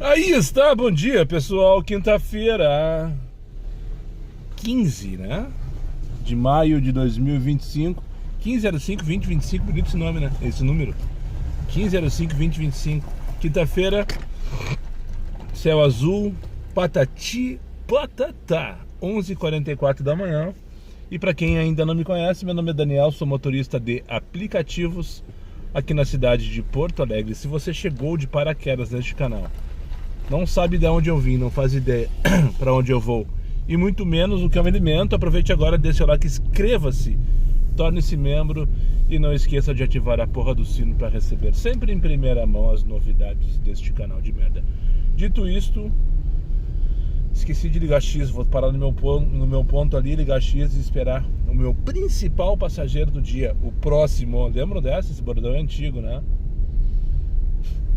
Aí está, bom dia pessoal, quinta-feira, 15, né? De maio de 2025, 15:05, bonito esse nome, né? Esse número, 15:05, quinta-feira, céu azul, patati, patatá, 11:44 da manhã. E para quem ainda não me conhece, meu nome é Daniel, sou motorista de aplicativos aqui na cidade de Porto Alegre. Se você chegou de paraquedas neste canal, não sabe de onde eu vim, não faz ideia para onde eu vou e muito menos o que eu me alimento, aproveite agora, deixe o like, inscreva-se, torne-se membro e não esqueça de ativar a porra do sino para receber sempre em primeira mão as novidades deste canal de merda. Dito isto, esqueci de ligar X, vou parar no meu ponto ali, ligar X e esperar o meu principal passageiro do dia, o próximo. Lembram dessa? Esse bordão é antigo, né?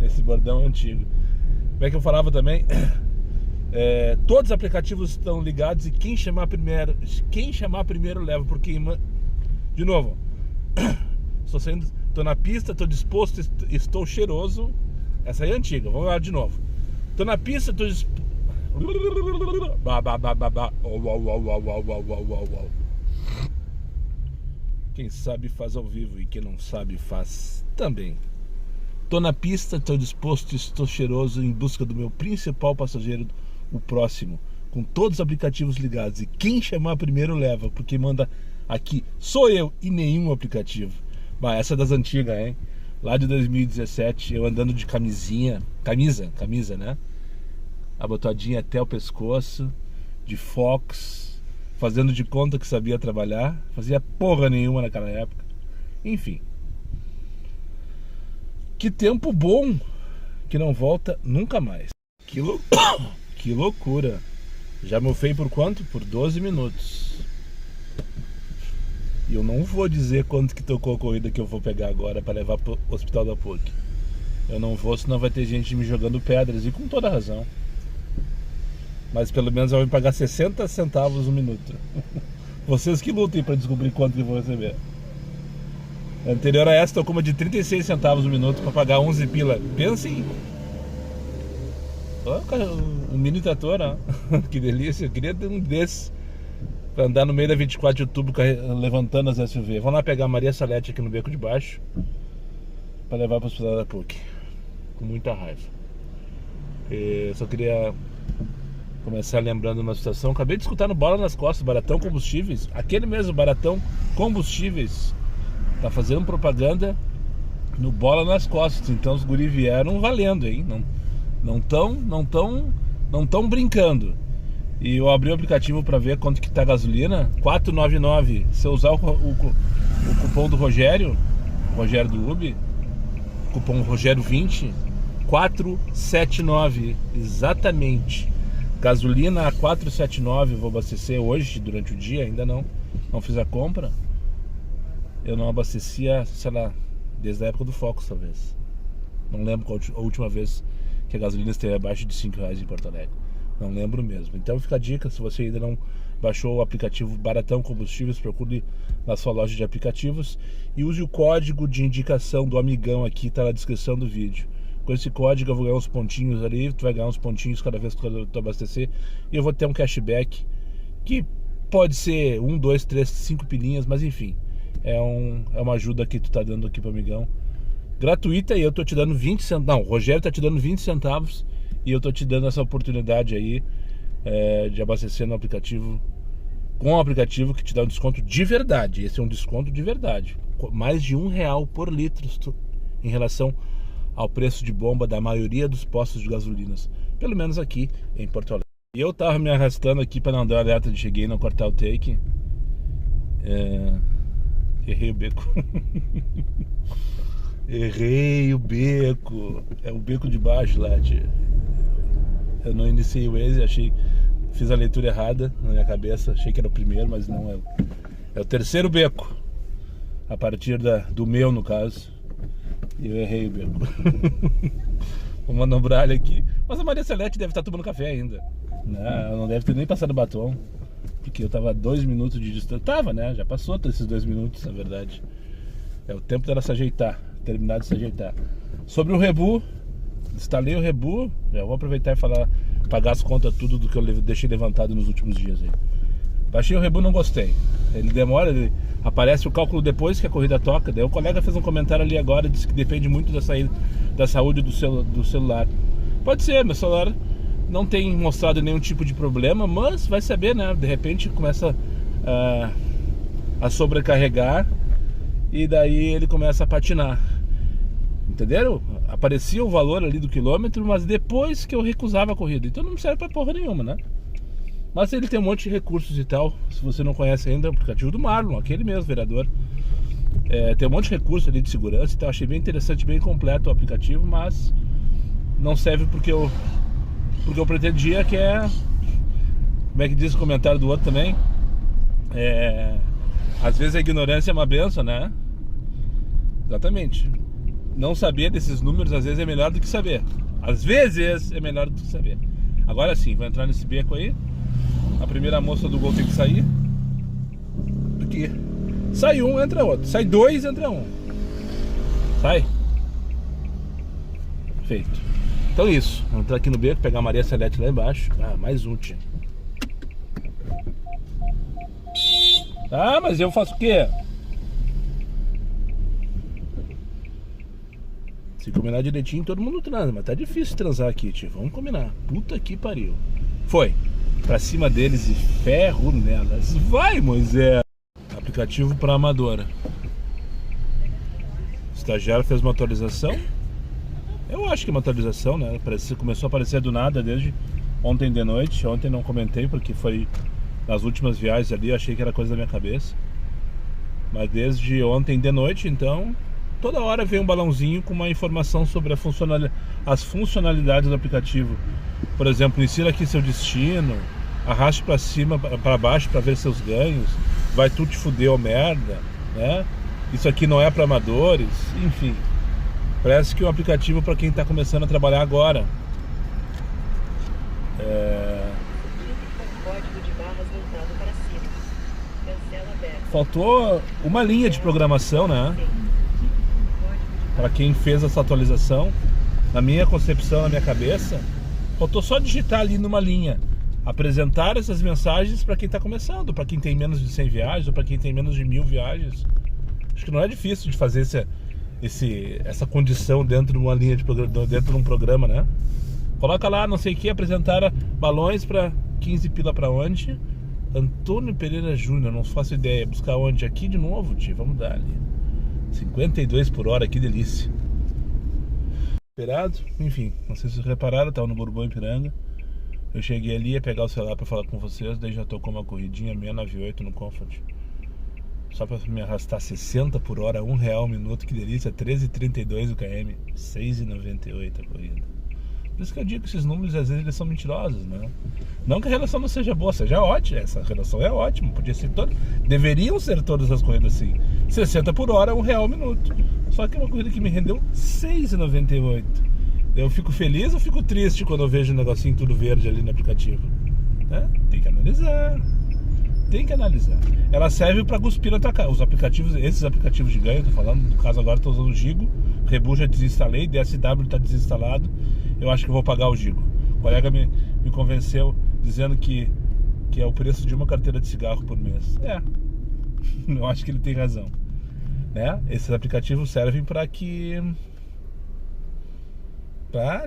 Esse bordão é antigo. Como é que eu falava também? Todos os aplicativos estão ligados e quem chamar primeiro leva, porque, de novo, estou na pista, estou disposto, estou cheiroso. Essa aí é antiga, vamos lá de novo. Estou na pista, estou disposto. Quem sabe faz ao vivo e quem não sabe faz também. Tô na pista, tô disposto, estou cheiroso em busca do meu principal passageiro, o próximo, com todos os aplicativos ligados. E quem chamar primeiro leva, porque manda aqui sou eu e nenhum aplicativo. Bah, essa é das antigas, hein? Lá de 2017, eu andando de camisa, né? Abotadinha até o pescoço, de Fox, fazendo de conta que sabia trabalhar, fazia porra nenhuma naquela época. Enfim. Que tempo bom que não volta nunca mais. Que loucura. Já mofei por quanto? Por 12 minutos. E eu não vou dizer quanto que tocou a corrida que eu vou pegar agora para levar pro hospital da PUC. Eu não vou, senão vai ter gente me jogando pedras, e com toda razão. Mas pelo menos eu vou pagar 60 centavos um minuto. Vocês que lutem para descobrir quanto que eu vou receber. A anterior a essa tocou uma de 36 centavos um minuto para pagar 11 pila. Pensem. Um mini trator, ó. Que delícia. Eu queria ter um desses para andar no meio da 24 de outubro levantando as SUV. Vamos lá pegar a Maria Salete aqui no beco de baixo para levar para o hospital da PUC. Com muita raiva. Eu só queria começar lembrando uma situação. Acabei de escutar no Bola nas Costas, Baratão Combustíveis. Aquele mesmo, Baratão Combustíveis. Tá fazendo propaganda no Bola nas Costas. Então os guri vieram valendo, hein? Não tão brincando. E eu abri o aplicativo para ver quanto que tá a gasolina. 4,99. Se eu usar o cupom do Rogério do Uber, cupom Rogério 20, 4,79 exatamente. Gasolina a 4,79. Vou abastecer hoje durante o dia. Ainda não fiz a compra. Eu não abastecia, sei lá, desde a época do Focus, talvez. Não lembro qual a última vez que a gasolina esteve abaixo de R$5 em Porto Alegre. Não lembro mesmo. Então fica a dica, se você ainda não baixou o aplicativo Baratão Combustíveis, procure na sua loja de aplicativos e use o código de indicação do amigão aqui, tá na descrição do vídeo. Com esse código eu vou ganhar uns pontinhos ali, tu vai ganhar uns pontinhos cada vez que tu abastecer, e eu vou ter um cashback que pode ser 1, 2, 3, 5 pilinhas, mas enfim. É uma ajuda que tu tá dando aqui pro amigão, gratuita, e eu tô te dando 20 centavos. Não, o Rogério tá te dando 20 centavos e eu tô te dando essa oportunidade aí de abastecer no aplicativo, com um aplicativo que te dá um desconto de verdade. Esse é um desconto de verdade, mais de R$1 por litro em relação ao preço de bomba da maioria dos postos de gasolinas, pelo menos aqui em Porto Alegre. E eu tava me arrastando aqui para não dar alerta de cheguei e não cortar o take. Errei o beco. Errei o beco. É o beco de baixo lá, tia. Eu não iniciei o Waze, fiz a leitura errada na minha cabeça. Achei que era o primeiro, mas não é. É o terceiro beco. A partir do meu, no caso. E eu errei o beco. Vou manobrar ele aqui. Mas a Maria Celeste deve estar tomando café ainda. Não deve ter nem passado batom. Porque eu tava a 2 minutos de distância. Tava, né? Já passou esses 2 minutos, na verdade. É o tempo dela se ajeitar, terminar de se ajeitar. Sobre o Rebu, instalei o Rebu. Já vou aproveitar e pagar as contas tudo do que eu deixei levantado nos últimos dias aí. Baixei o Rebu, não gostei. Ele demora, aparece o cálculo depois que a corrida toca. Daí o colega fez um comentário ali agora, disse que depende muito da saúde do celular. Pode ser, meu celular não tem mostrado nenhum tipo de problema, mas vai saber, né? De repente começa a sobrecarregar e daí ele começa a patinar. Entenderam? Aparecia o valor ali do quilômetro, mas depois que eu recusava a corrida. Então não serve pra porra nenhuma, né? Mas ele tem um monte de recursos e tal. Se você não conhece ainda, é o aplicativo do Marlon, aquele mesmo, vereador. Tem um monte de recursos ali de segurança e tal. Achei bem interessante, bem completo o aplicativo, mas não serve porque eu pretendia, que é... Como é que diz o comentário do outro também? Às vezes a ignorância é uma benção, né? Exatamente. Não saber desses números às vezes é melhor do que saber. Às vezes é melhor do que saber. Agora sim, vou entrar nesse beco aí. A primeira moça do gol tem que sair. Porque sai um, entra outro. Sai dois, entra um. Sai. Feito. Então isso. Vou entrar aqui no beco, pegar a Maria Celeste lá embaixo. Mais um, tio. Mas eu faço o quê? Se combinar direitinho, todo mundo transa. Mas tá difícil transar aqui, tio. Vamos combinar. Puta que pariu. Foi. Pra cima deles e ferro nelas. Vai, Moisés. Aplicativo pra amadora. O estagiário fez uma atualização. Eu acho que é uma atualização, né? Começou a aparecer do nada desde ontem de noite. Ontem não comentei porque foi nas últimas viagens ali. Eu achei que era coisa da minha cabeça. Mas desde ontem de noite, então... Toda hora vem um balãozinho com uma informação sobre as funcionalidades do aplicativo. Por exemplo, insira aqui seu destino, arraste para cima, para baixo para ver seus ganhos, vai tudo te fuder ou merda, né? Isso aqui não é para amadores, enfim. Parece que é um aplicativo para quem está começando a trabalhar agora. Código de barras voltado para cima. Cancela aberto. Faltou uma linha de programação, né? Para quem fez essa atualização, na minha concepção, na minha cabeça, faltou só digitar ali numa linha, apresentar essas mensagens para quem está começando, para quem tem menos de 100 viagens ou para quem tem menos de 1000 viagens. Acho que não é difícil de fazer essa condição dentro de uma linha de dentro de um programa, né? Coloca lá, não sei o que, apresentar balões para 15 pila para onde? Antônio Pereira Júnior, não faço ideia. Buscar onde? Aqui de novo, tio, vamos dar ali. 52 por hora, que delícia. Esperado, enfim, não sei se vocês repararam, tava no Bourbon Ipiranga. Eu cheguei ali, ia pegar o celular pra falar com vocês. Daí já tocou uma corridinha 698 no Comfort. Só pra me arrastar 60 por hora, R$1 o minuto, que delícia. 13,32 o km, 6,98 a corrida. Por isso que eu digo que esses números às vezes eles são mentirosos, né? Não que a relação não seja boa, seja ótima. Essa relação é ótima, podia ser deveriam ser todas as corridas assim. 60 por hora, R$1 o minuto. Só que é uma corrida que me rendeu 6,98. Eu fico feliz ou fico triste quando eu vejo um negocinho tudo verde ali no aplicativo? Tem que analisar. Tem que analisar. Ela serve para cuspir na tua cara. Os aplicativos, esses aplicativos de ganho, tô falando, no caso agora estou usando o Gigo. Rebu já desinstalei, DSW está desinstalado. Eu acho que eu vou pagar o Gigo. O colega me convenceu dizendo que é o preço de uma carteira de cigarro por mês. Eu acho que ele tem razão, né? Esses aplicativos servem para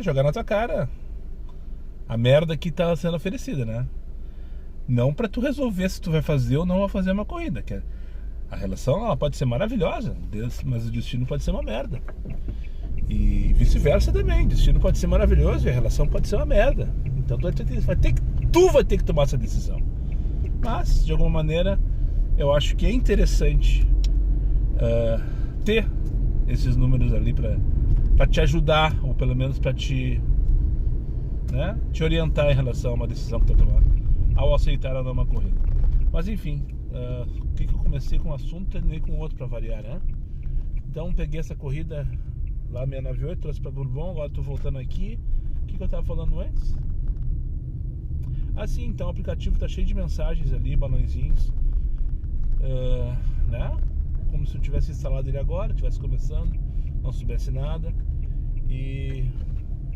jogar na tua cara a merda que tá sendo oferecida, né? Não para tu resolver se tu vai fazer ou não vai fazer uma corrida. Que a relação ela pode ser maravilhosa, mas o destino pode ser uma merda. E vice-versa também. O destino pode ser maravilhoso e a relação pode ser uma merda. Então tu vai ter que tomar essa decisão. Mas, de alguma maneira, eu acho que é interessante ter esses números ali para te ajudar, ou pelo menos para te orientar em relação a uma decisão que tu tomar ao aceitar ou não uma corrida. Mas enfim, que eu comecei com um assunto, terminei com outro para variar, né? Então peguei essa corrida lá 698, trouxe para Bourbon, agora tô voltando aqui. O que eu tava falando antes? Sim, então o aplicativo tá cheio de mensagens ali, balãozinhos, né? Como se eu tivesse instalado ele agora, tivesse começando, não soubesse nada. E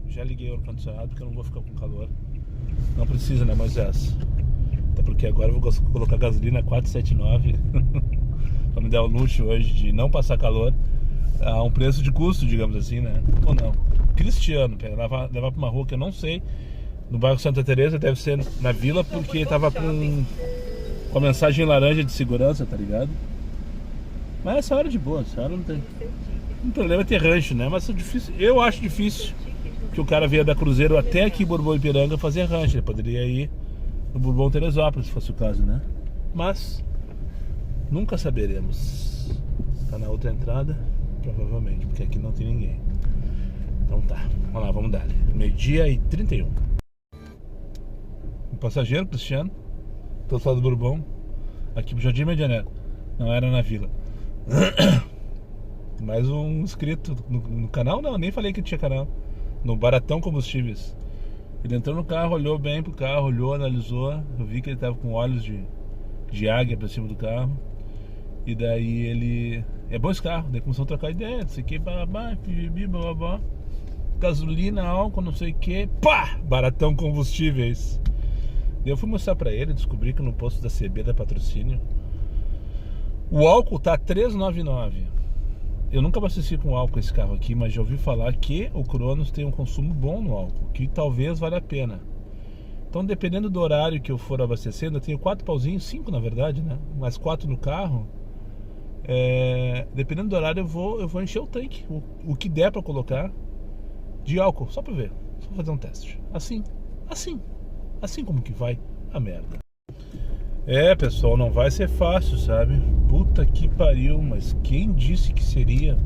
Já liguei o ar-condicionado porque eu não vou ficar com calor. Não precisa, né, Moisés? Até porque agora eu vou colocar gasolina 4,79 pra me dar o luxo hoje de não passar calor a um preço de custo, digamos assim, né? Ou não. Cristiano, levar pra uma rua que eu não sei, no bairro Santa Teresa, deve ser na Vila, porque tava com a mensagem laranja de segurança, tá ligado? Mas essa hora é de boa, essa hora não tem. O problema é ter rancho, né? Mas é difícil, eu acho difícil que o cara veio da Cruzeiro até aqui, Bourbon Ipiranga, fazer rancho. Ele poderia ir no Bourbon Teresópolis, se fosse o caso, né? Mas nunca saberemos. Tá na outra entrada, provavelmente, porque aqui não tem ninguém. Então tá, vamos lá, vamos dar. 12h31. Um passageiro, Cristiano, do outro lado do Bourbon, aqui pro Jardim Medianeira. Não era na Vila. Mais um inscrito no canal, não, nem falei que tinha canal. No Baratão Combustíveis. Ele entrou no carro, olhou bem pro carro, olhou, analisou. Eu vi que ele tava com olhos de águia pra cima do carro. E daí ele... É bom esse carro, daí começou a trocar ideia, não sei o que, babá, gasolina, álcool, não sei o que, pá! Baratão Combustíveis. Daí eu fui mostrar pra ele, descobri que no posto da CB da Patrocínio o álcool tá R$3,99. Eu nunca abasteci com álcool esse carro aqui, mas já ouvi falar que o Cronos tem um consumo bom no álcool, que talvez valha a pena. Então, dependendo do horário que eu for abastecendo, eu tenho 4 pauzinhos, 5 na verdade, né? Mais 4 no carro. Dependendo do horário, eu vou encher o tanque, o que der pra colocar de álcool, só pra ver, só pra fazer um teste. Assim como que vai a merda. Pessoal, não vai ser fácil, sabe? Puta que pariu, mas quem disse que seria?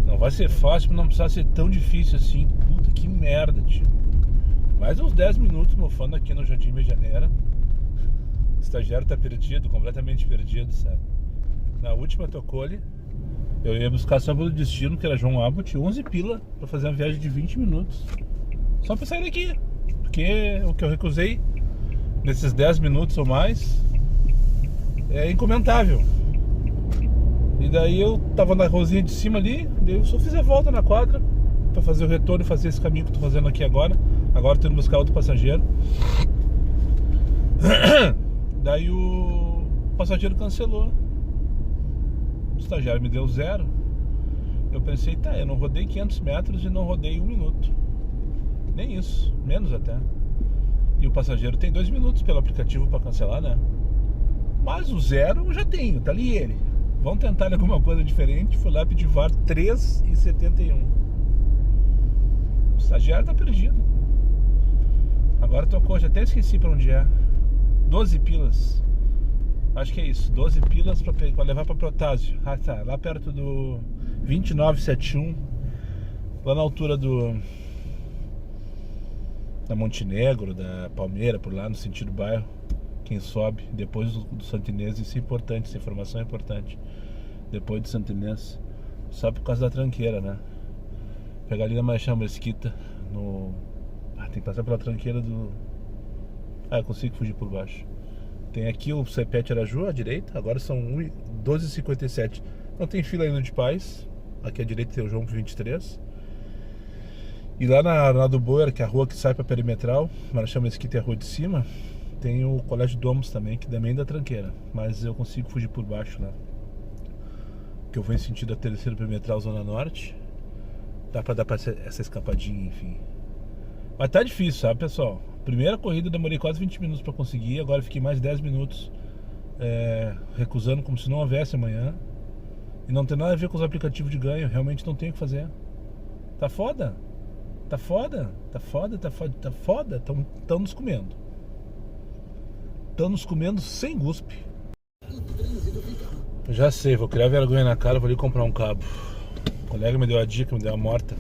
Não vai ser fácil, mas não precisa ser tão difícil assim. Puta que merda, tio. Mais uns 10 minutos mofando aqui no Jardim Medianeira. O estagiário tá perdido, completamente perdido, sabe? Na última tocou-lhe, eu ia buscar só pelo destino, que era João Abbott, 11 pila pra fazer uma viagem de 20 minutos. Só pra sair daqui. Porque o que eu recusei nesses 10 minutos ou mais é incomentável. E daí eu tava na rosinha de cima ali, daí eu só fiz a volta na quadra pra fazer o retorno e fazer esse caminho que eu tô fazendo aqui agora. Agora eu tô indo buscar outro passageiro. Daí o passageiro cancelou. O estagiário me deu 0. Eu pensei, tá, eu não rodei 500 metros e não rodei 1 minuto. Nem isso, menos até. E o passageiro tem 2 minutos pelo aplicativo para cancelar, né? Mas o 0 eu já tenho, tá ali ele. Vamos tentar alguma coisa diferente. Fui lá pedir VAR 3,71. O estagiário tá perdido. Agora tocou, já até esqueci pra onde é. 12 pilas. Acho que é isso, 12 pilas pra levar pra Protásio. Ah tá, lá perto do 2971. Lá na altura da Montenegro, da Palmeira, por lá no sentido bairro. Quem sobe depois do Santo Inês, isso é importante, essa informação é importante. Depois do Santo Inês, sobe por causa da tranqueira, né? Pegar ali na Marechal Mesquita, tem que passar pela tranqueira do... eu consigo fugir por baixo. Tem aqui o Cepete Araju à direita, agora são 12h57. Não tem fila ainda de paz. Aqui à direita tem o João 23. E lá na do Boer, que é a rua que sai pra Perimetral, Marechal Mesquita é a rua de cima, tem o Colégio Domus também, que também dá tranqueira. Mas eu consigo fugir por baixo lá, que eu vou em sentido a terceira Perimetral, Zona Norte. Dá pra dar pra essa escapadinha, enfim. Mas tá difícil, sabe, pessoal? Primeira corrida eu demorei quase 20 minutos pra conseguir. Agora fiquei mais 10 minutos recusando como se não houvesse amanhã. E não tem nada a ver com os aplicativos de ganho. Realmente não tem o que fazer. Tá foda. Tá foda. Tá foda, tá foda, tá foda. Tão nos comendo. Tão nos comendo sem guspe. Já sei, vou criar vergonha na cara. Vou ali comprar um cabo. O colega me deu a dica, me deu a morta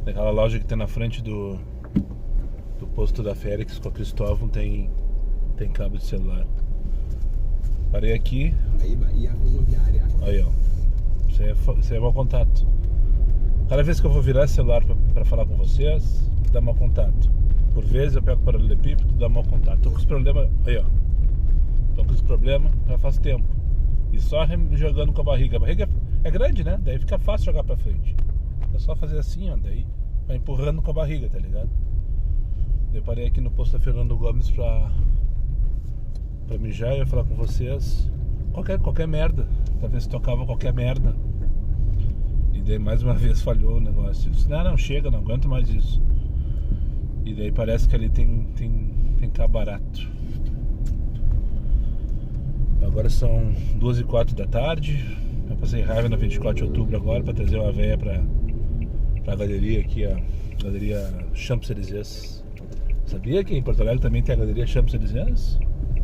daquela loja que tem na frente do posto da Félix com a Cristóvão, tem cabo de celular. Parei aqui. Aí, ó. Isso é mau contato. Cada vez que eu vou virar esse celular pra falar com vocês, dá mau contato. Por vezes eu pego o paralelepípedo, dá mau contato. Tô com os problemas. Aí, ó. Tô com os problemas já faz tempo. E só jogando com a barriga. A barriga é grande, né? Daí fica fácil jogar pra frente. É só fazer assim, ó. Daí vai empurrando com a barriga, tá ligado? Eu parei aqui no posto da Fernando Gomes pra mijar e ia falar com vocês. Qualquer merda. Pra ver se tocava qualquer merda. E daí mais uma vez falhou o negócio. Eu disse, não, chega, não aguento mais isso. E daí parece que ali tem cabo barato. Agora são 2h04 da tarde. Eu passei raiva na 24 de outubro agora pra trazer uma véia pra galeria aqui, a galeria Champs-Élysées. Sabia que em Porto Alegre também tem a galeria Champs-Élysées?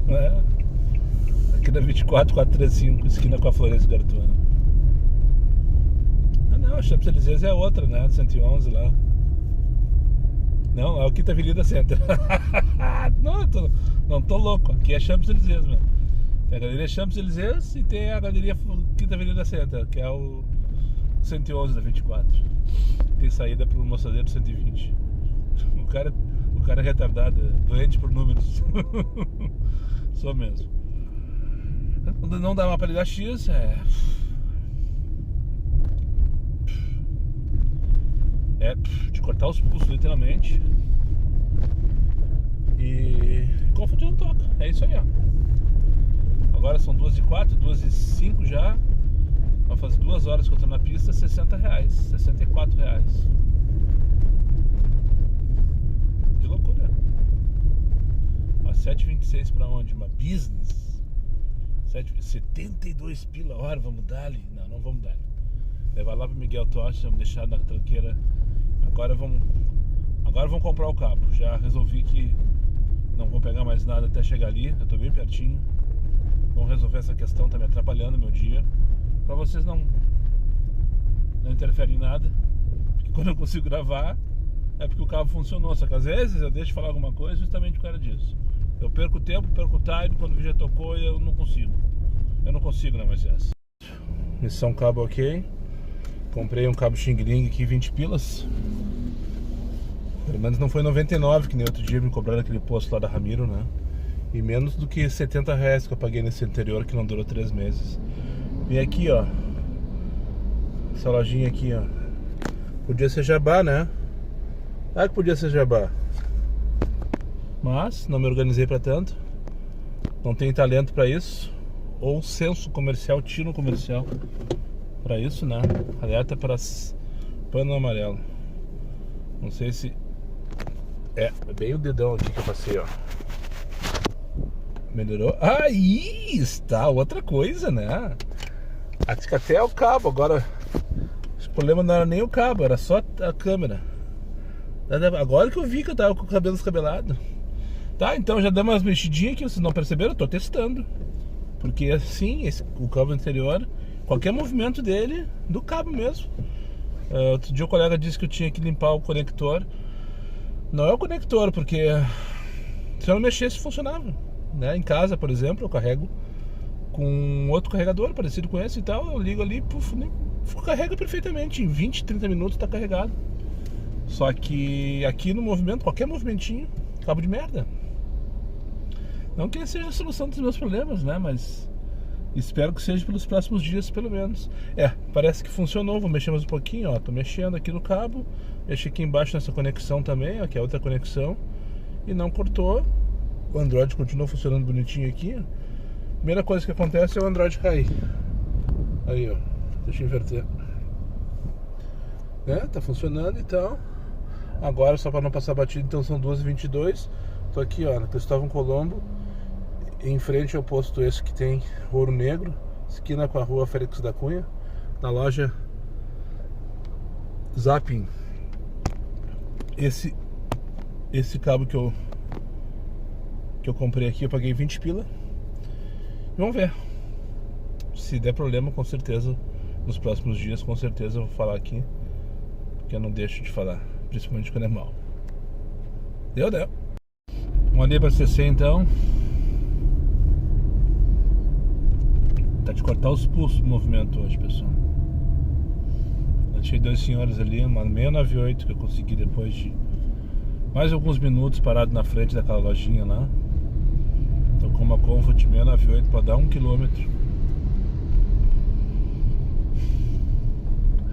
É. Aqui na 24, 435, esquina com a Florêncio Gartuano. Ah não, a Champs-Élysées é outra, né? 111 lá. Não, é o Quinta Avenida Center. Não tô louco, aqui é Champs-Élysées, mano. Tem a galeria Champs-Élysées e tem a galeria Quinta Avenida Center, que é o 111 da 24. Tem saída pro Moçadeiro 120. O cara é retardado, doente por números. Sou mesmo. Não dá uma pra ligar X, de cortar os pulsos, literalmente. E confundir não toca. É isso aí, ó. Agora são 2h04, 2h05 já. Vai fazer 2 horas que eu tô na pista, R$60, R$64. Que loucura. A 7h26 pra onde? Uma business. 72 pila a hora, vamos dar ali? Não vamos dar ali. Levar lá pro Miguel Tocha, vamos deixar na tranqueira. Agora vamos comprar o cabo. Já resolvi que não vou pegar mais nada até chegar ali. Eu tô bem pertinho. Vamos resolver essa questão, tá me atrapalhando meu dia. Pra vocês não interferem em nada. Porque quando eu consigo gravar é porque o cabo funcionou. Só que às vezes eu deixo de falar alguma coisa justamente por causa disso. Eu perco o tempo, perco o time, quando o vídeo já tocou eu não consigo. Eu não consigo, né, mas essa. Missão cabo ok. Comprei um cabo Xing Ling aqui, 20 pilas. Pelo menos não foi 99, que nem outro dia me cobraram aquele posto lá da Ramiro, né? E menos do que R$70 que eu paguei nesse anterior, que não durou 3 meses. E aqui, ó. Essa lojinha aqui, ó. Podia ser jabá, né? Ah, que podia ser jabá. Mas não me organizei pra tanto. Não tenho talento pra isso. Ou senso comercial, tino comercial pra isso, né? Alerta para pano amarelo. Não sei se... É bem o dedão aqui que eu passei, ó. Melhorou? Aí está outra coisa, né? Acho que até o cabo. Agora o problema não era nem o cabo, era só a câmera. Agora que eu vi que eu tava com o cabelo descabelado. Tá, então já deu umas mexidinhas que vocês não perceberam, eu tô testando. Porque assim, o cabo anterior, qualquer movimento dele, do cabo mesmo. Outro dia o colega disse que eu tinha que limpar o conector. Não é o conector, porque se eu não mexesse funcionava, né? Em casa, por exemplo, eu carrego com outro carregador parecido com esse e tal. Eu ligo ali, carrega perfeitamente. Em 20, 30 minutos tá carregado. Só que aqui no movimento, qualquer movimentinho, cabo de merda. Não que seja a solução dos meus problemas, né? Mas espero que seja pelos próximos dias, pelo menos. Parece que funcionou. Vou mexer mais um pouquinho, ó. Tô mexendo aqui no cabo. Mexi aqui embaixo nessa conexão também, ó, que é outra conexão. E não cortou. O Android continua funcionando bonitinho aqui. Primeira coisa que acontece é o Android cair. Aí, ó. Deixa eu inverter. Tá funcionando e tal. Agora, só para não passar batido, então são 2h22. Tô aqui, ó, na Cristóvão Colombo, em frente ao posto esse que tem Ouro Negro, esquina com a rua Félix da Cunha, na loja Zapping. Esse cabo que eu comprei aqui, eu paguei 20 pila. Vamos ver. Se der problema, com certeza, nos próximos dias, com certeza eu vou falar aqui, porque eu não deixo de falar, principalmente quando é mal. Deu. Mandei pra CC então. Tá de cortar os pulsos o movimento hoje, pessoal. Achei 2 senhores ali, uma 698 que eu consegui depois de mais alguns minutos parado na frente daquela lojinha lá. Tô com uma Comfort 698 pra dar 1 km.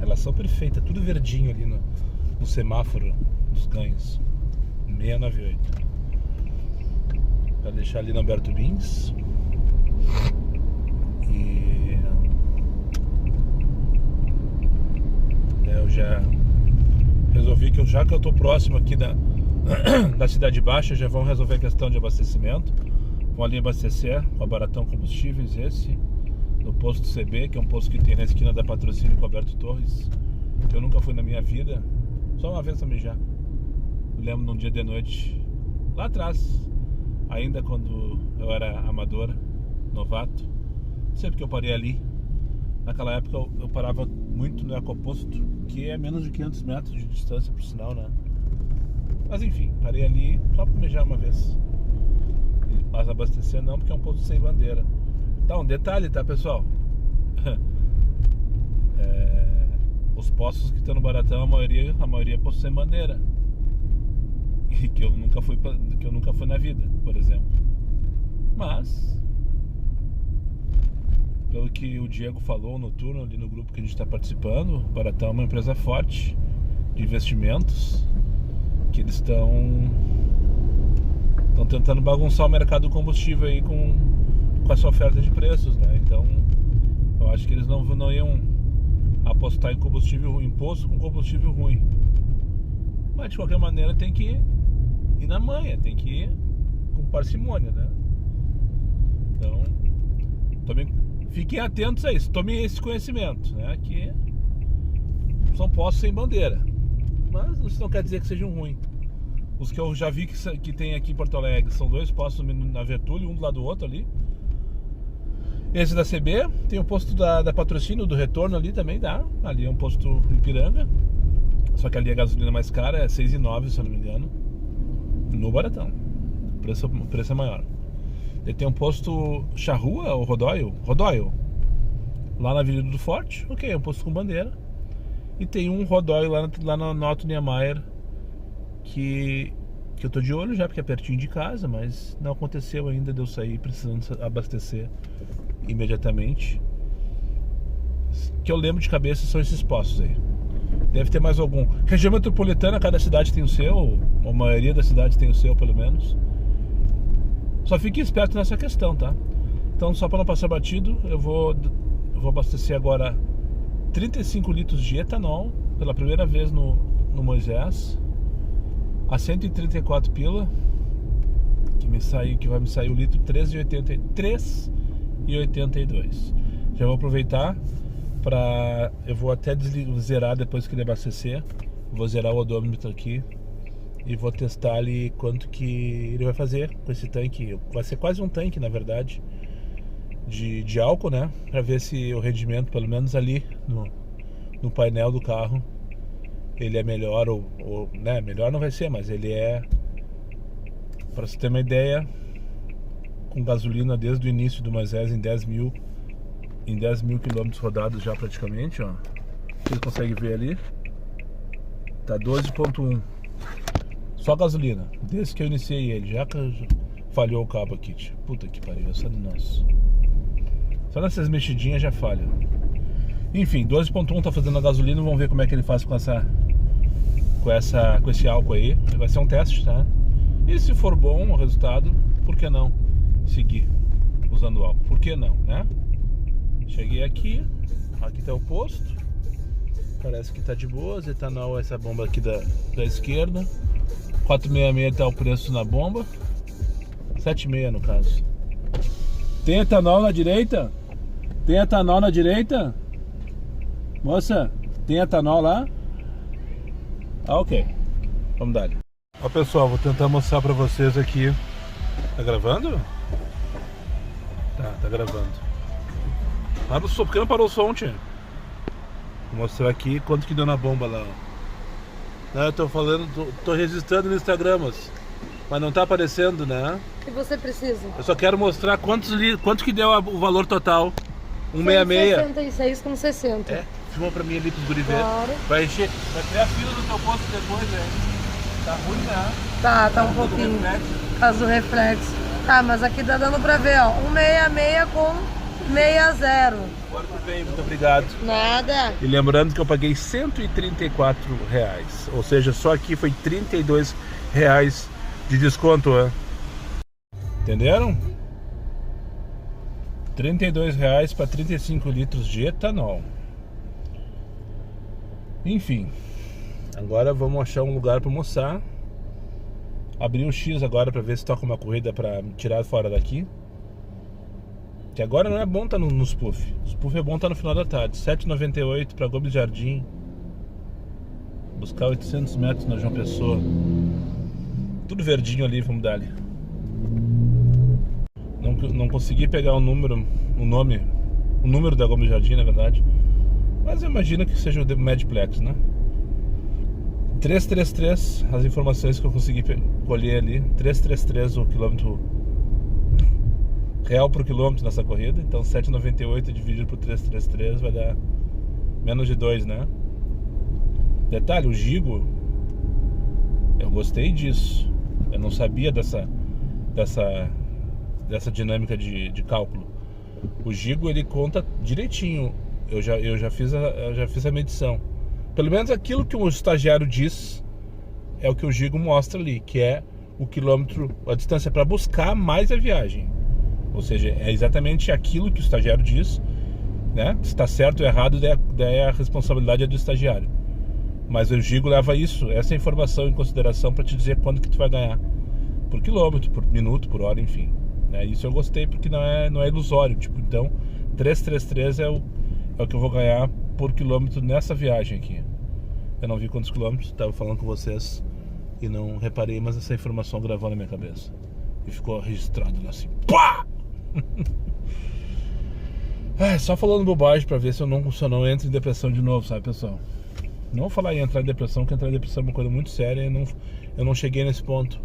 Relação perfeita, tudo verdinho ali no semáforo dos ganhos. 698. Para deixar ali no Alberto Bins. E eu já resolvi que já que eu tô próximo aqui da Cidade Baixa, já vão resolver a questão de abastecimento. Vão ali abastecer com a Baratão Combustíveis, no posto CB, que é um posto que tem na esquina da Patrocínio com o Alberto Torres, que eu nunca fui na minha vida, só uma vez também já. Eu lembro num dia de noite, lá atrás, ainda quando eu era amador, novato, sempre que eu parei ali. Naquela época eu parava muito no Ecoposto, que é menos de 500 metros de distância, por sinal, né? Mas enfim, parei ali só pra mejar uma vez. Mas abastecer não, porque é um posto sem bandeira. Tá, um detalhe, tá, pessoal? Os postos que estão no Baratão, a maioria é posto sem bandeira. E que eu nunca fui na vida, por exemplo. Mas pelo que o Diego falou no turno ali no grupo que a gente está participando, o Baratão é uma empresa forte de investimentos, que eles estão tentando bagunçar o mercado do combustível aí com essa oferta de preços, né? Então eu acho que eles não iam apostar em combustível, em posto com combustível ruim. Mas de qualquer maneira tem que ir na manha, tem que ir com parcimônia, né? Então fiquem atentos a isso, tomem esse conhecimento, né? Que são postos sem bandeira, mas isso não quer dizer que sejam ruins. Os que eu já vi que tem aqui em Porto Alegre são 2 postos na Vertúlio, um do lado do outro ali. Esse da CB, tem o posto da Patrocínio, do Retorno ali também dá. Ali é um posto em Ipiranga, só que ali a gasolina mais cara é 6,9, se eu não me engano, no Baratão. O preço é maior. Ele tem um posto Charrua ou Rodóio, lá na Avenida do Forte, ok, é um posto com bandeira. E tem um Rodóio lá na Otto Niemeyer, que eu tô de olho já, porque é pertinho de casa, mas não aconteceu ainda de eu sair precisando abastecer imediatamente. Que eu lembro de cabeça são esses postos aí. Deve ter mais algum. Região metropolitana, cada cidade tem o seu, a maioria das cidades tem o seu, pelo menos. Só fique esperto nessa questão, tá? Então, só para não passar batido, eu vou abastecer agora 35 litros de etanol pela primeira vez no Moisés, a 134 pila, que vai me sair o litro 3,82. Já vou aproveitar eu vou até zerar depois que ele abastecer. Vou zerar o odômetro aqui e vou testar ali quanto que ele vai fazer com esse tanque. Vai ser quase um tanque, na verdade, de álcool, né? Pra ver se o rendimento, pelo menos ali no painel do carro, ele é melhor ou né? Melhor não vai ser, mas ele é, pra você ter uma ideia, com gasolina desde o início do Moisés em 10 mil quilômetros rodados já praticamente, ó. Vocês conseguem ver ali, tá 12,1 só gasolina, desde que eu iniciei ele. Já falhou o cabo aqui, tio. Puta que pariu, essa é do nosso. Só nessas mexidinhas já falha. Enfim, 12,1 tá fazendo a gasolina. Vamos ver como é que ele faz com esse álcool aí. Vai ser um teste, tá? E se for bom o resultado, por que não seguir usando álcool? Por que não, né? Cheguei aqui tá o posto. Parece que tá de boas. Etanol, essa bomba aqui da esquerda. 4,66 tá o preço na bomba. 7,6 no caso. Tem etanol na direita? Tem etanol na direita? Moça, tem etanol lá? Ah, ok. Vamos dar. Ó, pessoal, vou tentar mostrar pra vocês aqui. Tá gravando? Tá gravando. Para o som, porque não parou o som, tia? Vou mostrar aqui quanto que deu na bomba lá, ó. Não, eu tô falando, tô registrando no Instagram, mas não tá aparecendo, né? O que você precisa? Eu só quero mostrar quanto que deu o valor total. 166. 66,60. É, filma pra mim ali pros guri ver. Claro. Vai criar fila no teu posto depois, velho. Tá ruim, né? Tá um pouquinho. Por causa do reflexo. Tá, mas aqui tá dando pra ver, ó. 166 com 60. Agora tudo bem, muito obrigado. Nada. E lembrando que eu paguei R$134, ou seja, só aqui foi R$32 de desconto, né? Entenderam? R$32 para 35 litros de etanol. Enfim, agora vamos achar um lugar para almoçar. Abrir o X agora para ver se toca uma corrida para me tirar fora daqui. Que agora não é bom estar nos puff. Os puff é bom estar no final da tarde. 7,98 para Gomes Jardim. Buscar 800 metros na João Pessoa. Tudo verdinho ali, vamos dar ali. Não consegui pegar o número da Gomes Jardim, na verdade. Mas eu imagino que seja o Medplex, né? 333, as informações que eu consegui colher ali. 333 o quilômetro real por quilômetro nessa corrida. Então 7,98 dividido por 333 vai dar menos de 2, né? Detalhe, o Gigo, eu gostei disso. Eu não sabia dessa dinâmica de cálculo. O Gigo, ele conta direitinho. Eu já fiz a medição. Pelo menos aquilo que o estagiário diz é o que o Gigo mostra ali, que é o quilômetro, a distância para buscar mais a viagem. Ou seja, é exatamente aquilo que o estagiário diz, né? Se está certo ou errado, daí a responsabilidade é do estagiário. Mas o Gigo leva essa informação em consideração para te dizer quando que tu vai ganhar. Por quilômetro, por minuto, por hora, enfim. Isso eu gostei porque não é ilusório. Tipo, então, 333 é o que eu vou ganhar por quilômetro nessa viagem aqui. Eu não vi quantos quilômetros, estava falando com vocês e não reparei, mas essa informação gravou na minha cabeça. E ficou registrado lá assim. Pá! Só falando bobagem pra ver se eu não entro em depressão de novo, sabe, pessoal? Não vou falar em entrar em depressão, porque entrar em depressão é uma coisa muito séria e eu não cheguei nesse ponto.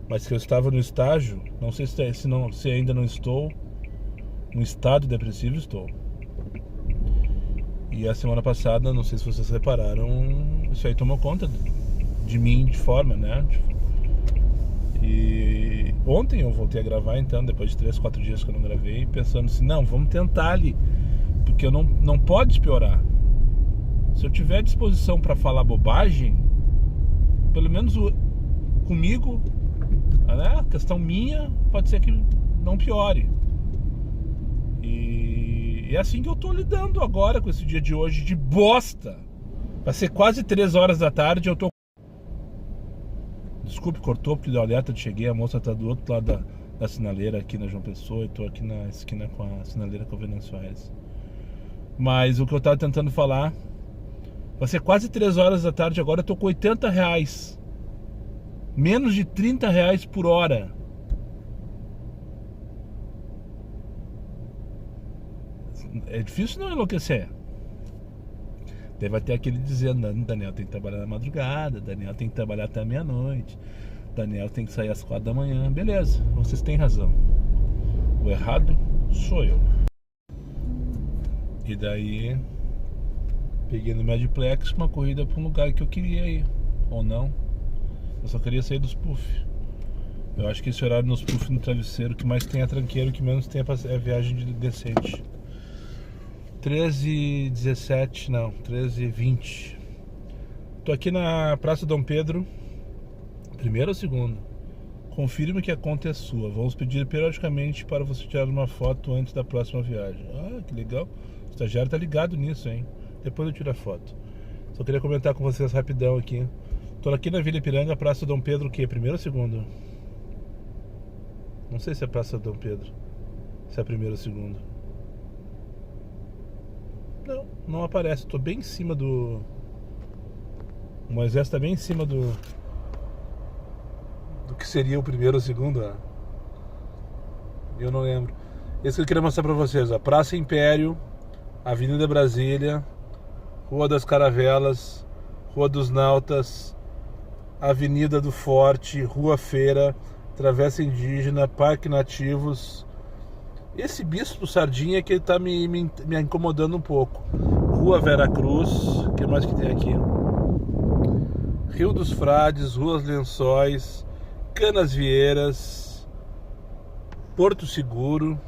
Mas que eu estava no estágio, não sei se ainda não estou, no estado depressivo estou. E a semana passada, não sei se vocês repararam, isso aí tomou conta de mim de forma, né? E ontem eu voltei a gravar, então, depois de 3, 4 dias que eu não gravei, pensando assim, não, vamos tentar ali, porque não pode piorar. Se eu tiver disposição para falar bobagem, pelo menos comigo, né, questão minha, pode ser que não piore. E é assim que eu tô lidando agora com esse dia de hoje de bosta. Vai ser quase 3 horas da tarde, eu tô... Desculpe, cortou porque deu alerta de cheguei, a moça tá do outro lado da sinaleira aqui na João Pessoa, e tô aqui na esquina com a sinaleira com a Venâncio Soares. Mas o que eu tava tentando falar, vai ser quase 3 horas da tarde agora, eu tô com R$80. Menos de R$30 por hora. É difícil não enlouquecer. Daí vai ter aquele dizendo, Daniel tem que trabalhar na madrugada, Daniel tem que trabalhar até meia-noite, Daniel tem que sair às 4 da manhã. Beleza, vocês têm razão. O errado sou eu. E daí peguei no Medplex uma corrida para um lugar que eu queria ir. Ou não. Eu só queria sair dos puff. Eu acho que esse horário nos puff no travesseiro, que mais tem é tranqueiro, que menos tem é viagem decente. 13h17, não, 13h20. Tô aqui na Praça Dom Pedro. Primeiro ou segundo? Confirme que a conta é sua. Vamos pedir periodicamente para você tirar uma foto antes da próxima viagem. Ah, que legal. O estagiário tá ligado nisso, hein? Depois eu tiro a foto. Só queria comentar com vocês rapidão aqui. Tô aqui na Vila Ipiranga, Praça Dom Pedro, o quê? Primeiro ou segundo? Não sei se é Praça Dom Pedro. Se é primeiro ou segundo. Não aparece. Tô bem em cima do... O Moisés tá bem em cima do que seria o primeiro ou segundo, ó. Eu não lembro. Esse que eu queria mostrar pra vocês, ó. Praça Império, Avenida Brasília, Rua das Caravelas, Rua dos Nautas, Avenida do Forte, Rua Feira, Travessa Indígena, Parque Nativos. Esse bispo Sardinha que ele tá me incomodando um pouco. Rua Vera Cruz, o que mais que tem aqui? Rio dos Frades, Ruas Lençóis, Canasvieiras, Porto Seguro.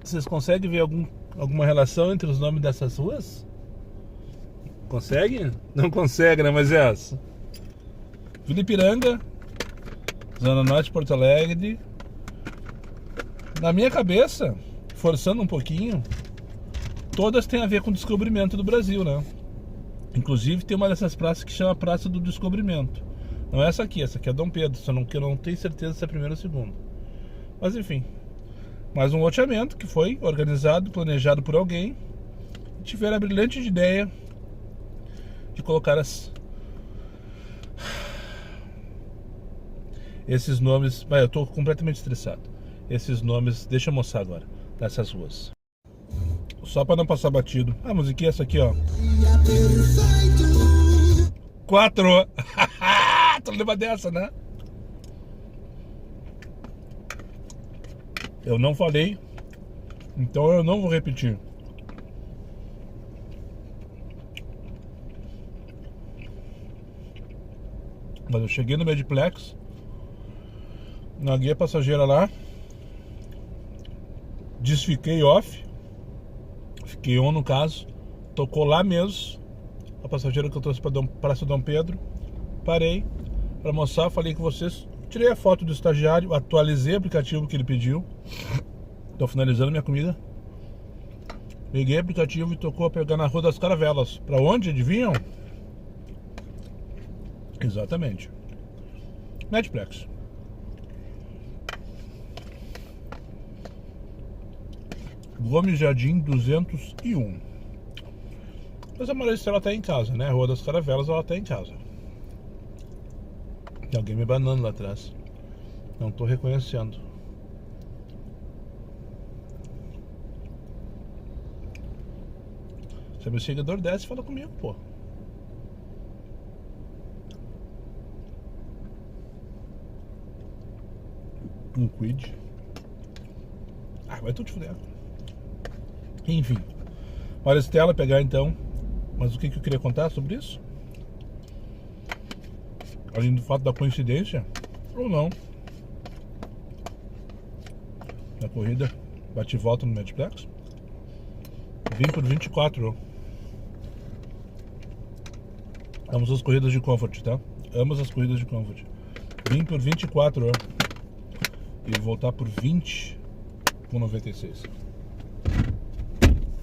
Vocês conseguem ver alguma relação entre os nomes dessas ruas? Conseguem? Não conseguem, né? Mas é essa. Vila Ipiranga, Zona Norte de Porto Alegre. Na minha cabeça, forçando um pouquinho, todas têm a ver com o descobrimento do Brasil, né? Inclusive tem uma dessas praças que chama Praça do Descobrimento. Não é essa aqui é Dom Pedro, só que eu não tenho certeza se é a primeira ou a segunda. Mas enfim, mais um loteamento que foi organizado, planejado por alguém, e tiveram a brilhante ideia de colocar esses nomes. Eu tô completamente estressado. Esses nomes, deixa eu mostrar agora, nessas ruas. Só pra não passar batido. A musiquinha é essa aqui, ó. 4. Tu lembra dessa, né? Eu não falei, então eu não vou repetir. Mas eu cheguei no Mediplex, na guia passageira lá, desfiquei off, fiquei on no caso, tocou lá mesmo, a passageira que eu trouxe para Praça Dom Pedro, parei para mostrar, falei com vocês, tirei a foto do estagiário, atualizei o aplicativo que ele pediu, tô finalizando minha comida, peguei o aplicativo e tocou a pegar na Rua das Caravelas. Para onde, adivinham? Exatamente, Mediplex. Gomes Jardim 201. Mas a Maria Estela tá em casa, né? A Rua das Caravelas ela tá em casa. Tem alguém me banando lá atrás. Não tô reconhecendo. Se é meu seguidor desce, fala comigo, pô. Um quid. Vai tudo te fuder. Enfim, olha a Estela pegar então. Mas o que eu queria contar sobre isso? Além do fato da coincidência, ou não, na corrida bate e volta no Mediplex, vim por 24. Amo as corridas de Comfort, tá? Amo as corridas de Comfort. Vim por 24 e vou voltar por 20 com 96.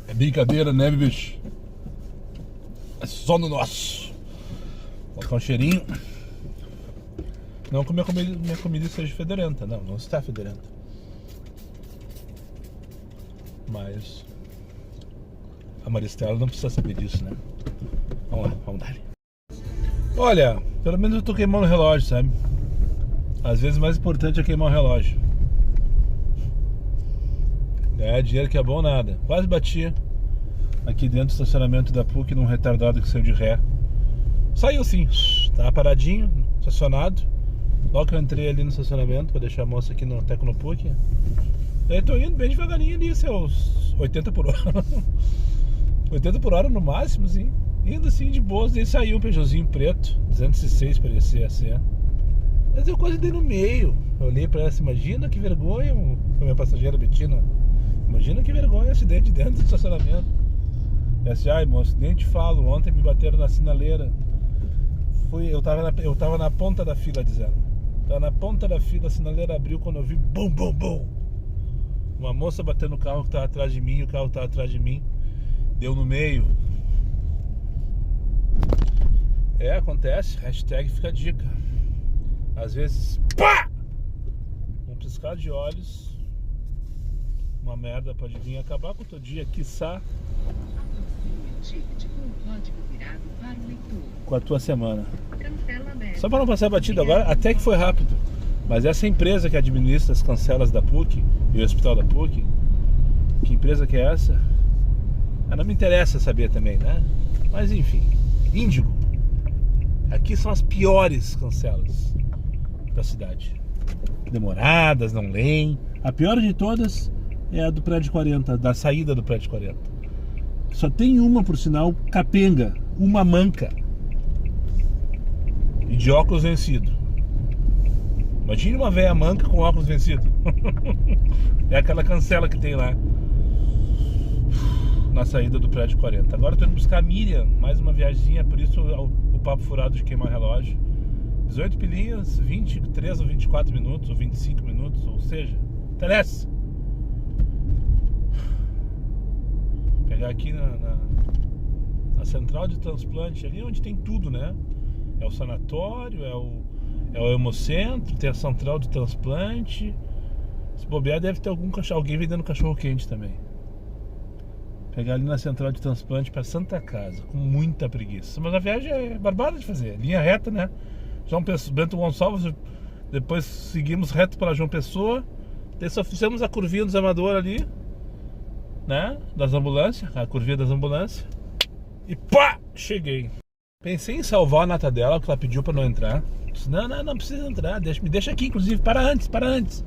É brincadeira, né, bicho? É só no nosso. Vou colocar um cheirinho. Não que minha comida esteja fedorenta. Não está fedorenta. Mas a Maristela não precisa saber disso, né? Vamos lá, vamos dar. Olha, pelo menos eu tô queimando o relógio, sabe? Às vezes o mais importante é queimar o relógio. Ganhar dinheiro que é bom nada. Quase bati aqui dentro do estacionamento da PUC num retardado que saiu de ré. Saiu sim, tava paradinho, estacionado. Logo que eu entrei ali no estacionamento pra deixar a moça aqui no Tecno PUC. Daí tô indo bem devagarinho ali, seus 80 por hora. 80 por hora no máximo, assim. Indo assim de boas, daí saiu um Peugeotzinho preto, 206 parecia ser. Mas eu quase dei no meio. Eu olhei pra ela, imagina que vergonha, a minha passageira Betina. Imagina que vergonha, acidente dentro do estacionamento. E assim, ai moço, nem te falo, ontem me bateram na sinaleira. Eu tava na ponta da fila, dizendo. Tava na ponta da fila, a sinaleira abriu quando eu vi bum, bum, bum. Uma moça batendo no carro que tava atrás de mim, o carro tava atrás de mim. Deu no meio. Acontece, hashtag fica a dica. Às vezes, pá! Um piscar de olhos, uma merda pode vir acabar com o teu dia, quiçá com a tua semana. Só para não passar batido agora, até que foi rápido. Mas essa empresa que administra as cancelas da PUC e o hospital da PUC, que empresa que é essa? Não me interessa saber também, né? Mas enfim, Índigo. Aqui são as piores cancelas da cidade. Demoradas, não leem. A pior de todas é a do prédio 40, da saída do prédio 40. Só tem uma, por sinal, capenga, uma manca. E de óculos vencido. Imagine uma velha manca com óculos vencido. É aquela cancela que tem lá. na saída do prédio 40. Agora eu tô indo buscar a Miriam, mais uma viagemzinha, por isso o papo furado de queimar relógio. 18 pilinhas, 23 ou 24 minutos, ou 25 minutos, ou seja, interessa. Pegar aqui na central de transplante, ali onde tem tudo, né? É o sanatório, é o hemocentro, tem a central de transplante. Se bobear, deve ter alguém vendendo cachorro quente também. Pegar ali na central de transplante para Santa Casa, com muita preguiça. Mas a viagem é barbada de fazer, linha reta, né? Bento Gonçalves, depois seguimos reto para João Pessoa, daí só fizemos a curvinha dos amadores ali, né? Das ambulâncias, a curvinha das ambulâncias, e pá! Cheguei. Pensei em salvar a nata dela, que ela pediu para não entrar. Disse, não precisa entrar, me deixa aqui, inclusive, para antes.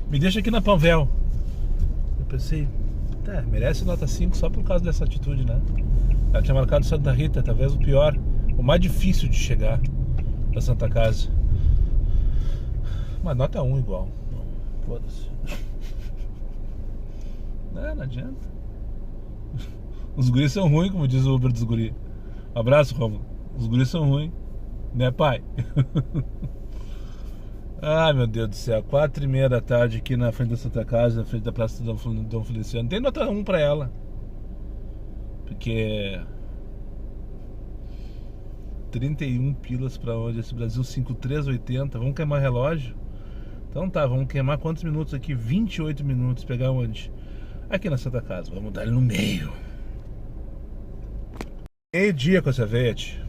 Me deixa aqui na Panvel. Eu pensei, merece nota 5 só por causa dessa atitude, né? Ela tinha marcado Santa Rita, talvez o pior, o mais difícil de chegar da Santa Casa. Mas nota 1 igual. Foda-se. Não adianta. Os guris são ruins, como diz o Uber dos guris. Abraço, Romulo. Os guris são ruins, né, pai? Ai, meu Deus do céu. 4h30 da tarde aqui na frente da Santa Casa, na frente da Praça do Dom Feliciano. Tem nota 1 pra ela. Porque 31 pilas pra onde? Esse Brasil 5380. Vamos queimar relógio? Então tá, vamos queimar quantos minutos aqui? 28 minutos. Pegar onde? Aqui na Santa Casa. Vamos dar ele no meio. Meio-dia com essa vete.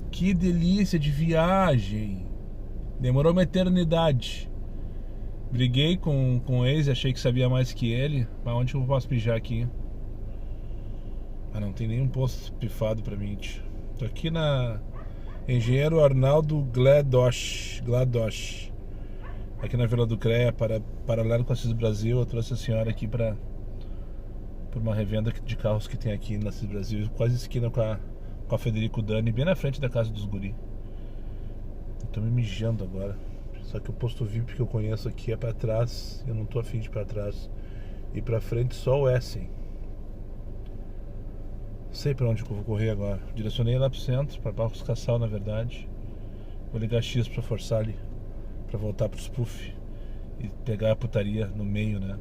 Que delícia de viagem. Demorou uma eternidade. Briguei com o ex, achei que sabia mais que ele. Mas onde eu posso pijar aqui? Ah, não tem nenhum posto pifado pra mim, tio. Tô aqui na Engenheiro Arnaldo Gladosh. Aqui na Vila do CREA, paralelo com a CIS Brasil. Eu trouxe a senhora aqui por uma revenda de carros que tem aqui na CIS Brasil, quase esquina com a Federico Dani, bem na frente da casa dos guri. Eu tô me mijando agora. Só que o posto VIP que eu conheço aqui é pra trás. Eu não tô afim de ir pra trás. E pra frente só o Essen. Não sei pra onde eu vou correr agora. Direcionei lá pro centro, pra Barros Cassal, na verdade. Vou ligar X pra forçar ali, pra voltar pro Spoof e pegar a putaria no meio, né?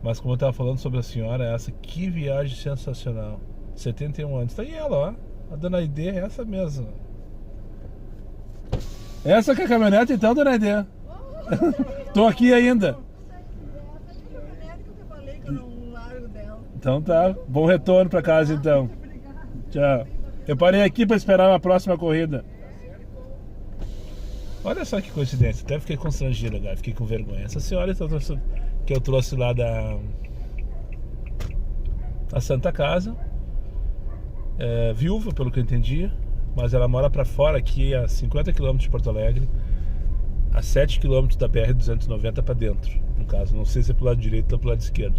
Mas como eu tava falando sobre a senhora, essa, que viagem sensacional. 71 anos. Tá aí ela, ó. A dona Aide é essa mesmo. Essa que é a caminhonete então, dona Aide? Tô aqui ainda. Então tá. Bom retorno pra casa então. Tchau. Eu parei aqui pra esperar a próxima corrida. Olha só que coincidência. Até fiquei constrangido agora. Fiquei com vergonha. Essa senhora que eu trouxe lá da Santa Casa, viúva, pelo que eu entendi, mas ela mora pra fora aqui a 50 km de Porto Alegre, a 7 km da BR-290 pra dentro, no caso, não sei se é pro lado direito ou pro lado esquerdo.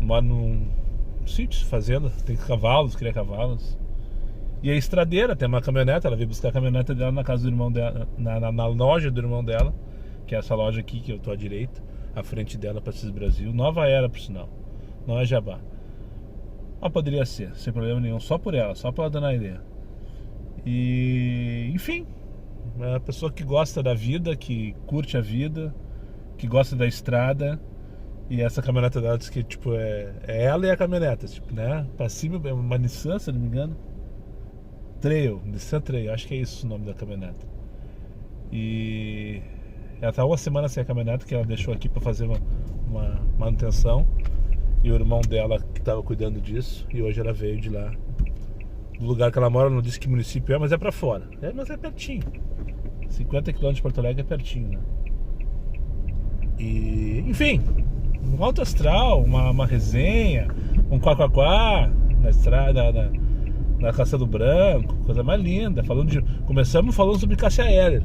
Mora num sítio, fazenda, tem cavalos, cria cavalos. E é estradeira, tem uma caminhonete, ela veio buscar a caminhonete dela na casa do irmão dela, na loja do irmão dela, que é essa loja aqui que eu tô à direita, à frente dela pra CIS Brasil, nova era por sinal, não é jabá. Mas poderia ser, sem problema nenhum, só por ela, só pela dona Aide. E, enfim, é uma pessoa que gosta da vida, que curte a vida, que gosta da estrada. E essa caminhonete dela diz que, tipo, é ela e a caminhonete, tipo, né? Pra cima, é uma Nissan, se não me engano. Nissan Trail, acho que é isso o nome da caminhonete. E ela tá uma semana sem a caminhonete, que ela deixou aqui pra fazer uma manutenção. E o irmão dela que tava cuidando disso. E hoje ela veio de lá, do lugar que ela mora, não disse que município é, mas é pra fora. Mas é pertinho. 50 km de Porto Alegre é pertinho, né? E, enfim, um alto astral, uma resenha, um quá na estrada, na Castelo Branco, coisa mais linda. Começamos falando sobre Cássia Eller.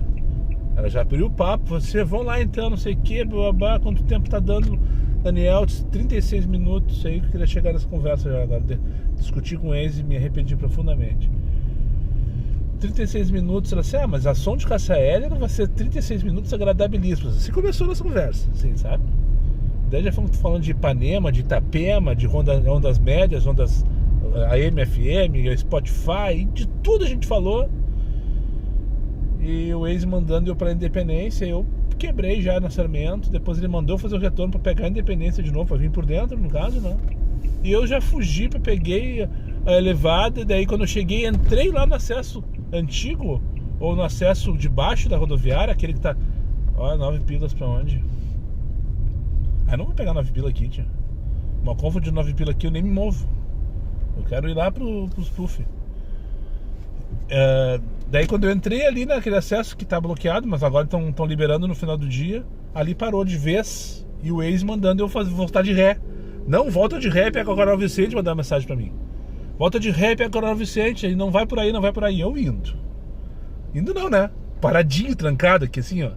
Ela já abriu o papo, vocês vão lá então, não sei o que, blá, quanto tempo tá dando, Daniel? 36 minutos, aí que eu queria chegar nessa conversa já agora, discutir com eles e me arrependi profundamente. 36 minutos, ela disse, mas a som de Cássia Eller vai ser 36 minutos agradabilíssimos. Assim começou nessa conversa, assim, sabe? Daí já fomos falando de Ipanema, de Itapema, de ondas médias, ondas AM, FM, Spotify, de tudo a gente falou. E o Waze mandando eu pra Independência, eu quebrei já no Sarmento. Depois ele mandou fazer o retorno pra pegar a Independência de novo, pra vir por dentro, no caso, né? E eu já fugi, peguei a elevada. E daí quando eu cheguei, entrei lá no acesso antigo, ou no acesso de baixo da rodoviária, aquele que tá... Ó, 9 pilas pra onde? Ah, não vou pegar 9 pila aqui, tia. Uma confa de 9 pila aqui eu nem me movo. Eu quero ir lá pros puff. Daí quando eu entrei ali naquele acesso que tá bloqueado, mas agora estão liberando no final do dia, ali parou de vez e o ex mandando eu voltar de ré. Não, volta de ré, pega o Coronel Vicente, mandar uma mensagem pra mim. Volta de ré, pega o Coronel Vicente, ele não vai por aí, não vai por aí. Eu indo. Indo não, né? Paradinho, trancado aqui assim, ó.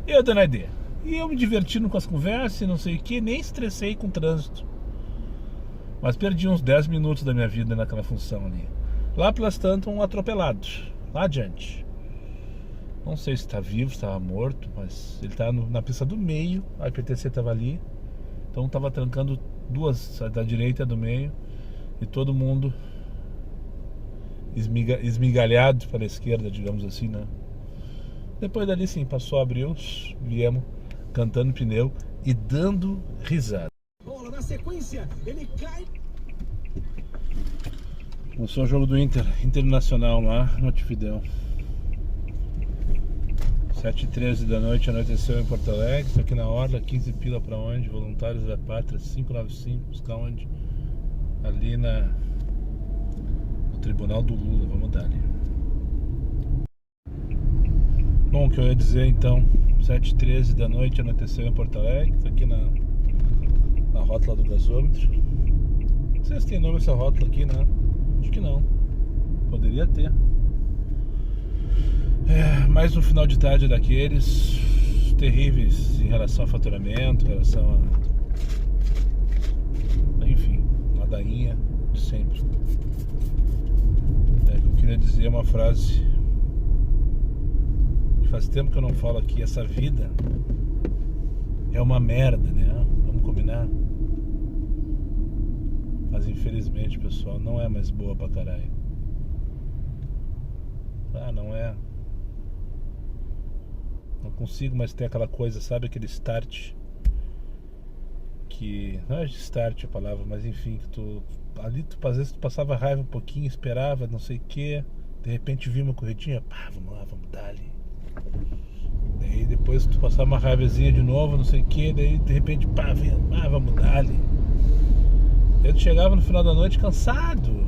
E eu dando a ideia. E eu me divertindo com as conversas e não sei o que, nem estressei com o trânsito. Mas perdi uns 10 minutos da minha vida naquela função ali. Lá pelas tantas, um atropelado. Lá adiante. Não sei se está vivo, se estava morto, mas ele tá na pista do meio. A IPTC estava ali. Então estava trancando duas, a da direita e a do meio. E todo mundo esmigalhado para a esquerda, digamos assim, né? Depois dali sim, passou, abriu, viemos cantando pneu e dando risada. Bola na sequência, ele cai. Começou o jogo do Internacional lá no Montevidéu. 7h13 da noite, anoiteceu em Porto Alegre. Estou aqui na Orla, 15 pila pra onde? Voluntários da Pátria, 595, buscar onde? Ali no Tribunal do Lula, vamos dar ali. Bom, o que eu ia dizer então, 7h13 da noite, anoiteceu em Porto Alegre. Estou aqui na rótula do gasômetro. Não sei se tem nome essa rótula aqui, né? Acho que não. Poderia ter. Mais um final de tarde daqueles terríveis em relação ao faturamento, em relação a... Enfim, ladainha de sempre. Que eu queria dizer uma frase que faz tempo que eu não falo aqui. Essa vida é uma merda, né? Vamos combinar? Mas infelizmente, pessoal, não é mais boa pra caralho. Ah, não é. Não consigo mais ter aquela coisa, sabe? Aquele start. Que... Não é start a palavra, mas enfim, que tu... Ali tu, às vezes tu passava raiva um pouquinho, esperava, não sei o que. De repente vi uma corridinha, pá, vamos lá, vamos dar ali. Daí depois tu passava uma raivazinha de novo, não sei o que. Daí de repente, pá, vamos dar ali. Eu chegava no final da noite cansado,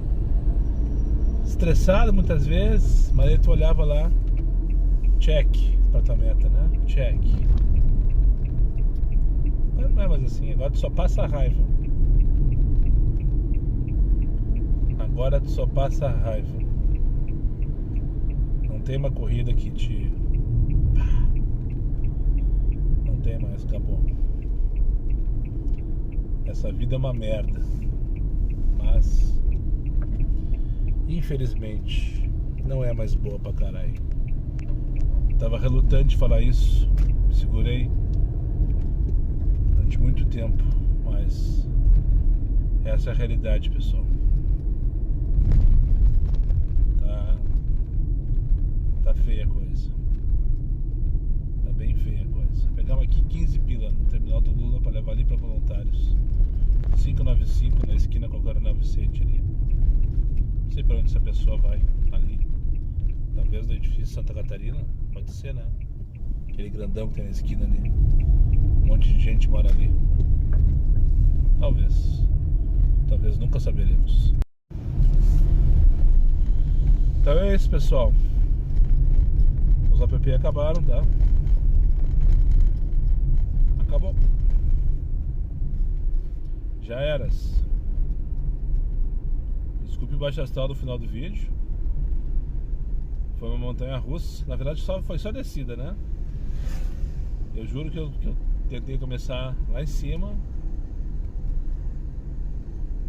estressado muitas vezes, mas aí tu olhava lá, check pra tua meta, né? Check. Não é mais assim, agora tu só passa a raiva. Agora tu só passa a raiva. Não tem uma corrida que te... Não tem mais, acabou. Essa vida é uma merda. Mas infelizmente não é mais boa pra caralho. Tava relutante de falar isso, me segurei durante muito tempo, mas essa é a realidade, pessoal. Tá feia a coisa. Tá bem feia a coisa. Pegamos aqui 15 pila no terminal do Lula pra levar ali pra voluntários. 595 na esquina com o Coronel Vicente ali. Não sei pra onde essa pessoa vai ali. Talvez do edifício Santa Catarina. Pode ser, né? Aquele grandão que tem na esquina ali. Um monte de gente mora ali. Talvez. Talvez nunca saberemos. Então é isso, pessoal. Os app acabaram, tá? Acabou. Já eras. Desculpe o baixo astral do final do vídeo. Foi uma montanha russa. Na verdade foi só descida, né? Eu juro que eu tentei começar lá em cima.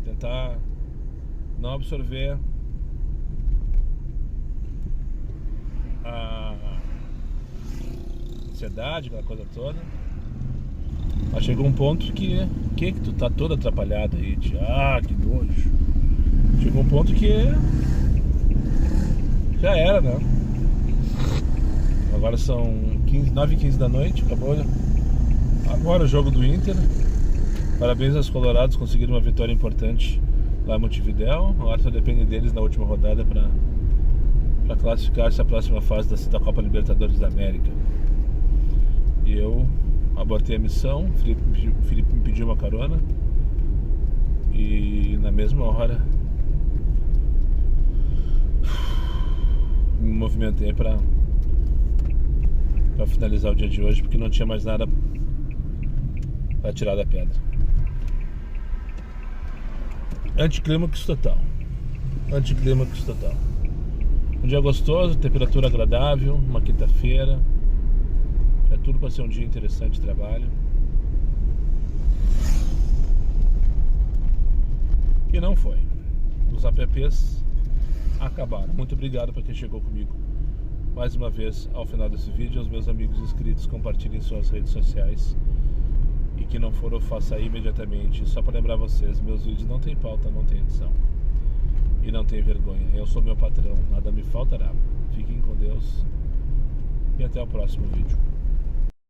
Tentar não absorver a ansiedade, aquela coisa toda. Mas chegou um ponto que tu tá todo atrapalhado aí, que nojo. Chegou um ponto que já era, né? Agora são 9h15 da noite, acabou agora o jogo do Inter. Parabéns aos colorados, conseguiram uma vitória importante lá em Montevidéu. Agora só depende deles na última rodada para classificar-se à próxima fase da Copa Libertadores da América. E eu abortei a missão, o Felipe me pediu uma carona e na mesma hora me movimentei para finalizar o dia de hoje, porque não tinha mais nada para tirar da pedra. Anticlímax total. Um dia gostoso, temperatura agradável, uma quinta-feira. É tudo para ser um dia interessante de trabalho. E não foi. Os apps acabaram. Muito obrigado para quem chegou comigo mais uma vez ao final desse vídeo. Aos meus amigos inscritos, compartilhem em suas redes sociais. E que não for, eu faça imediatamente. Só para lembrar vocês, meus vídeos não tem pauta, não tem edição. E não tem vergonha. Eu sou meu patrão, nada me faltará. Fiquem com Deus. E até o próximo vídeo.